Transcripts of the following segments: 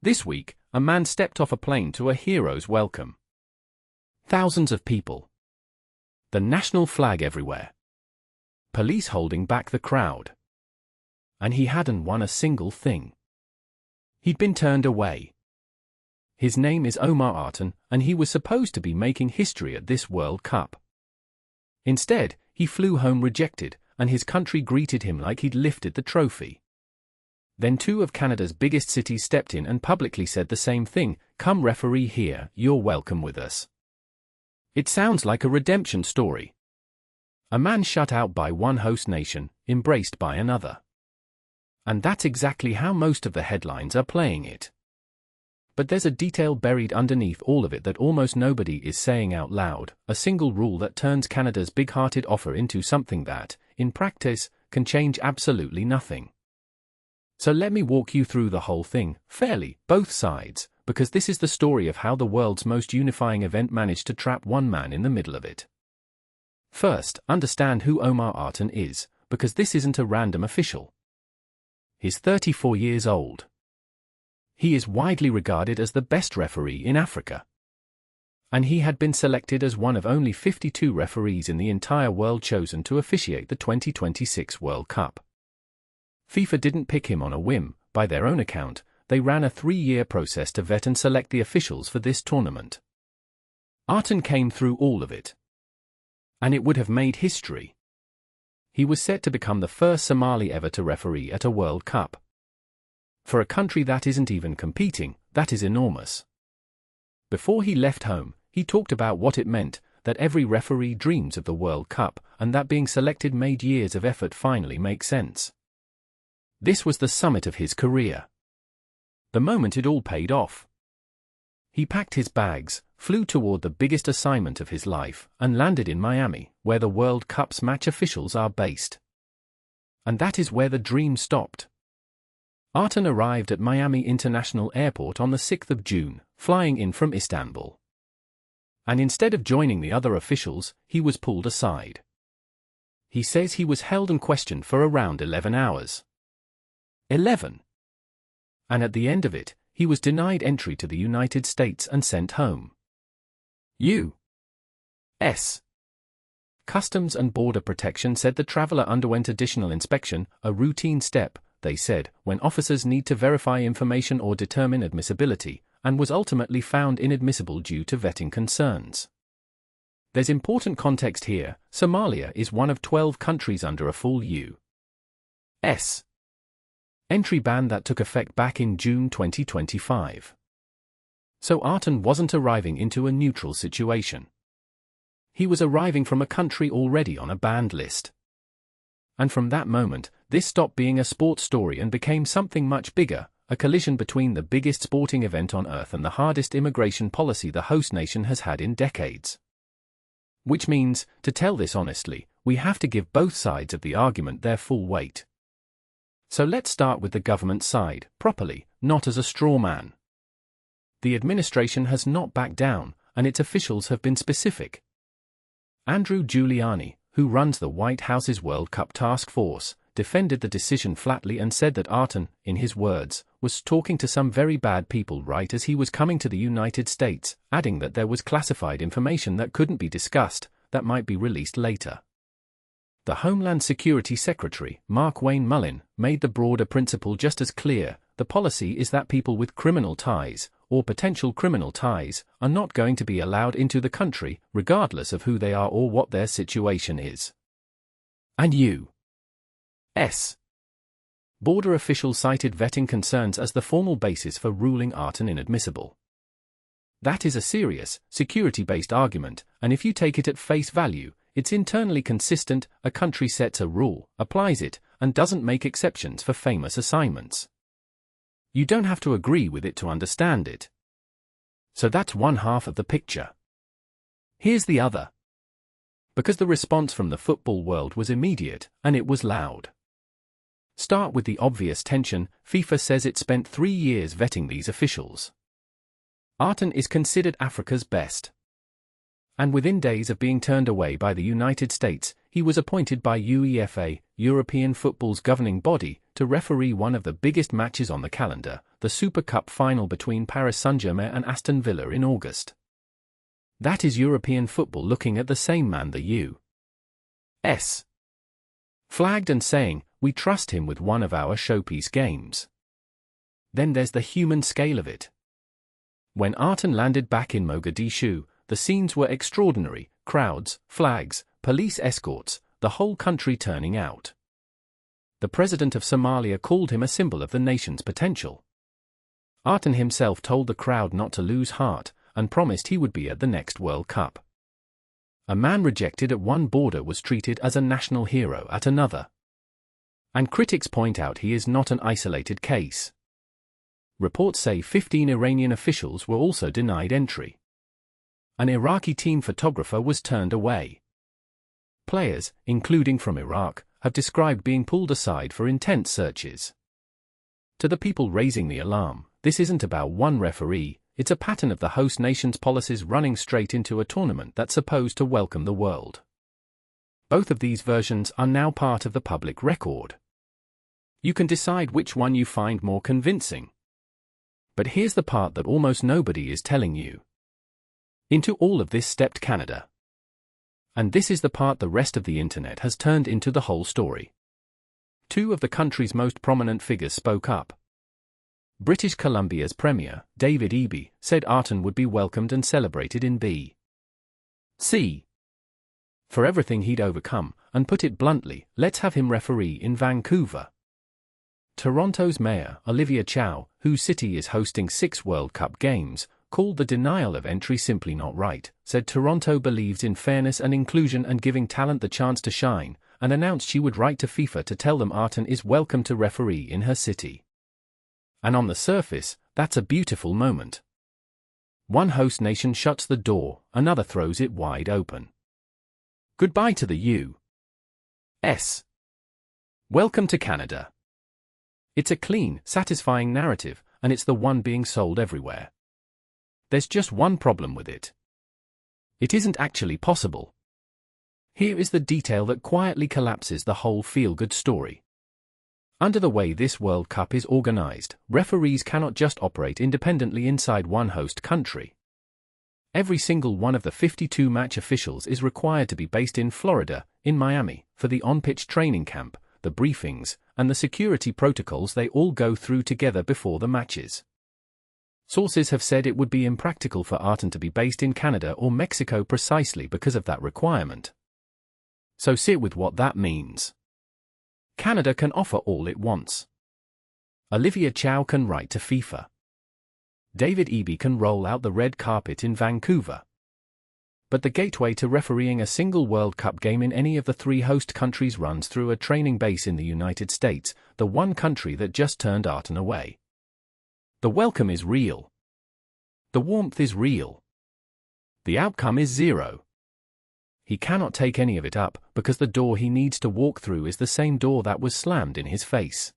This week, a man stepped off a plane to a hero's welcome. Thousands of people. The national flag everywhere. Police holding back the crowd. And he hadn't won a single thing. He'd been turned away. His name is Omar Artan, and he was supposed to be making history at this World Cup. Instead, he flew home rejected, and his country greeted him like he'd lifted the trophy. Then two of Canada's biggest cities stepped in and publicly said the same thing: "Come referee here, you're welcome with us." It sounds like a redemption story. A man shut out by one host nation, embraced by another. And that's exactly how most of the headlines are playing it. But there's a detail buried underneath all of it that almost nobody is saying out loud, a single rule that turns Canada's big-hearted offer into something that, in practice, can change absolutely nothing. So let me walk you through the whole thing, fairly, both sides, because this is the story of how the world's most unifying event managed to trap one man in the middle of it. First, understand who Omar Artan is, because this isn't a random official. He's 34 years old. He is widely regarded as the best referee in Africa. And he had been selected as one of only 52 referees in the entire world chosen to officiate the 2026 World Cup. FIFA didn't pick him on a whim. By their own account, they ran a 3-year process to vet and select the officials for this tournament. Artan came through all of it. And it would have made history. He was set to become the first Somali ever to referee at a World Cup. For a country that isn't even competing, that is enormous. Before he left home, he talked about what it meant, that every referee dreams of the World Cup, and that being selected made years of effort finally make sense. This was the summit of his career. The moment it all paid off. He packed his bags, flew toward the biggest assignment of his life, and landed in Miami, where the World Cup's match officials are based. And that is where the dream stopped. Artan arrived at Miami International Airport on the 6th of June, flying in from Istanbul. And instead of joining the other officials, he was pulled aside. He says he was held and questioned for around 11 hours. 11. And at the end of it, he was denied entry to the United States and sent home. U.S. Customs and Border Protection said the traveler underwent additional inspection, a routine step, they said, when officers need to verify information or determine admissibility, and was ultimately found inadmissible due to vetting concerns. There's important context here. Somalia is one of 12 countries under a full U.S. entry ban that took effect back in June 2025. So Artan wasn't arriving into a neutral situation. He was arriving from a country already on a banned list. And from that moment, this stopped being a sports story and became something much bigger, a collision between the biggest sporting event on earth and the hardest immigration policy the host nation has had in decades. Which means, to tell this honestly, we have to give both sides of the argument their full weight. So let's start with the government side, properly, not as a straw man. The administration has not backed down, and its officials have been specific. Andrew Giuliani, who runs the White House's World Cup Task Force, defended the decision flatly and said that Artan, in his words, was talking to some very bad people right as he was coming to the United States, adding that there was classified information that couldn't be discussed, that might be released later. The Homeland Security Secretary, Mark Wayne Mullin, made the broader principle just as clear: the policy is that people with criminal ties, or potential criminal ties, are not going to be allowed into the country, regardless of who they are or what their situation is. And U.S. border officials cited vetting concerns as the formal basis for ruling Artan inadmissible. That is a serious, security-based argument, and if you take it at face value, it's internally consistent. A country sets a rule, applies it, and doesn't make exceptions for famous assignments. You don't have to agree with it to understand it. So that's one half of the picture. Here's the other. Because the response from the football world was immediate, and it was loud. Start with the obvious tension. FIFA says it spent 3 years vetting these officials. Artan is considered Africa's best. And within days of being turned away by the United States, he was appointed by UEFA, European football's governing body, to referee one of the biggest matches on the calendar, the Super Cup final between Paris Saint-Germain and Aston Villa in August. That is European football looking at the same man the U.S. flagged and saying, "We trust him with one of our showpiece games." Then there's the human scale of it. When Artan landed back in Mogadishu, the scenes were extraordinary: crowds, flags, police escorts, the whole country turning out. The president of Somalia called him a symbol of the nation's potential. Artan himself told the crowd not to lose heart, and promised he would be at the next World Cup. A man rejected at one border was treated as a national hero at another. And critics point out he is not an isolated case. Reports say 15 Iranian officials were also denied entry. An Iraqi team photographer was turned away. Players, including from Iraq, have described being pulled aside for intense searches. To the people raising the alarm, this isn't about one referee, it's a pattern of the host nation's policies running straight into a tournament that's supposed to welcome the world. Both of these versions are now part of the public record. You can decide which one you find more convincing. But here's the part that almost nobody is telling you. Into all of this stepped Canada. And this is the part the rest of the internet has turned into the whole story. Two of the country's most prominent figures spoke up. British Columbia's Premier, David Eby, said Artan would be welcomed and celebrated in B.C. for everything he'd overcome, and put it bluntly, let's have him referee in Vancouver. Toronto's Mayor, Olivia Chow, whose city is hosting 6 World Cup games, called the denial of entry simply not right, said Toronto believes in fairness and inclusion and giving talent the chance to shine, and announced she would write to FIFA to tell them Artan is welcome to referee in her city. And on the surface, that's a beautiful moment. One host nation shuts the door, another throws it wide open. Goodbye to the U.S. Welcome to Canada. It's a clean, satisfying narrative, and it's the one being sold everywhere. There's just one problem with it. It isn't actually possible. Here is the detail that quietly collapses the whole feel-good story. Under the way this World Cup is organized, referees cannot just operate independently inside one host country. Every single one of the 52 match officials is required to be based in Florida, in Miami, for the on-pitch training camp, the briefings, and the security protocols they all go through together before the matches. Sources have said it would be impractical for Artan to be based in Canada or Mexico precisely because of that requirement. So sit with what that means. Canada can offer all it wants. Olivia Chow can write to FIFA. David Eby can roll out the red carpet in Vancouver. But the gateway to refereeing a single World Cup game in any of the 3 host countries runs through a training base in the United States, the one country that just turned Artan away. The welcome is real. The warmth is real. The outcome is 0. He cannot take any of it up because the door he needs to walk through is the same door that was slammed in his face.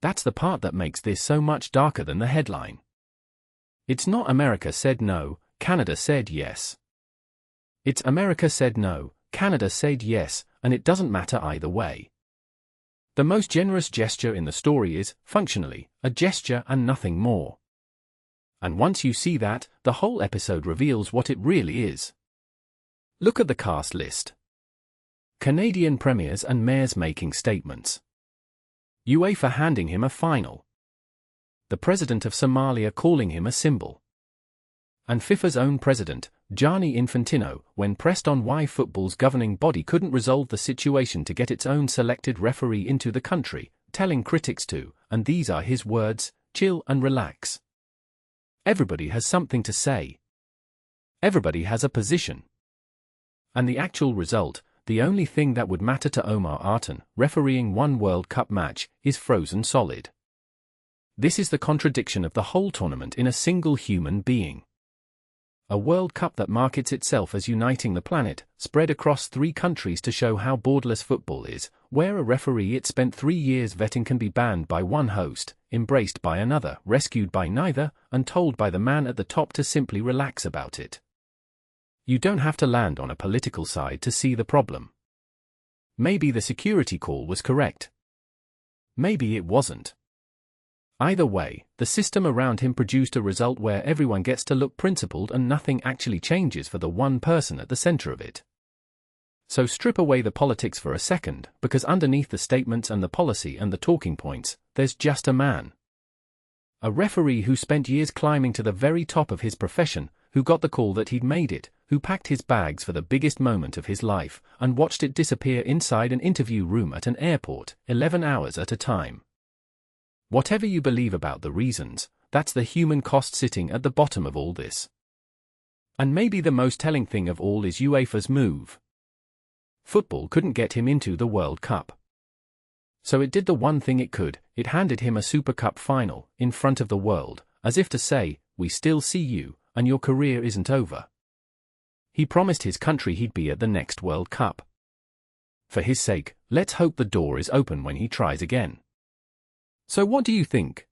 That's the part that makes this so much darker than the headline. It's not America said no, Canada said yes. It's America said no, Canada said yes, and it doesn't matter either way. The most generous gesture in the story is, functionally, a gesture and nothing more. And once you see that, the whole episode reveals what it really is. Look at the cast list. Canadian premiers and mayors making statements. UEFA handing him a final. The president of Somalia calling him a symbol. And FIFA's own president, Gianni Infantino, when pressed on why football's governing body couldn't resolve the situation to get its own selected referee into the country, telling critics to, and these are his words, chill and relax. Everybody has something to say. Everybody has a position. And the actual result, the only thing that would matter to Omar Artan, refereeing one World Cup match, is frozen solid. This is the contradiction of the whole tournament in a single human being. A World Cup that markets itself as uniting the planet, spread across 3 countries to show how borderless football is, where a referee it spent 3 years vetting can be banned by one host, embraced by another, rescued by neither, and told by the man at the top to simply relax about it. You don't have to land on a political side to see the problem. Maybe the security call was correct. Maybe it wasn't. Either way, the system around him produced a result where everyone gets to look principled and nothing actually changes for the one person at the center of it. So strip away the politics for a second, because underneath the statements and the policy and the talking points, there's just a man. A referee who spent years climbing to the very top of his profession, who got the call that he'd made it, who packed his bags for the biggest moment of his life, and watched it disappear inside an interview room at an airport, 11 hours at a time. Whatever you believe about the reasons, that's the human cost sitting at the bottom of all this. And maybe the most telling thing of all is UEFA's move. Football couldn't get him into the World Cup. So it did the one thing it could, it handed him a Super Cup final, in front of the world, as if to say, we still see you, and your career isn't over. He promised his country he'd be at the next World Cup. For his sake, let's hope the door is open when he tries again. So what do you think?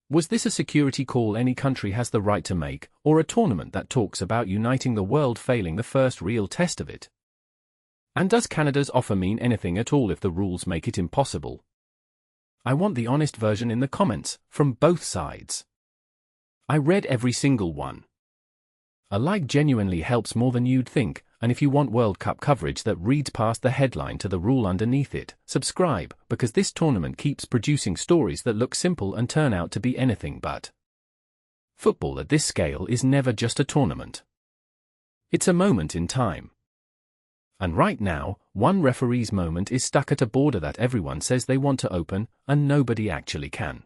Was this a security call any country has the right to make, or a tournament that talks about uniting the world failing the first real test of it? And does Canada's offer mean anything at all if the rules make it impossible? I want the honest version in the comments, from both sides. I read every single one. A like genuinely helps more than you'd think, and if you want World Cup coverage that reads past the headline to the rule underneath it, subscribe, because this tournament keeps producing stories that look simple and turn out to be anything but. Football at this scale is never just a tournament. It's a moment in time. And right now, one referee's moment is stuck at a border that everyone says they want to open, and nobody actually can.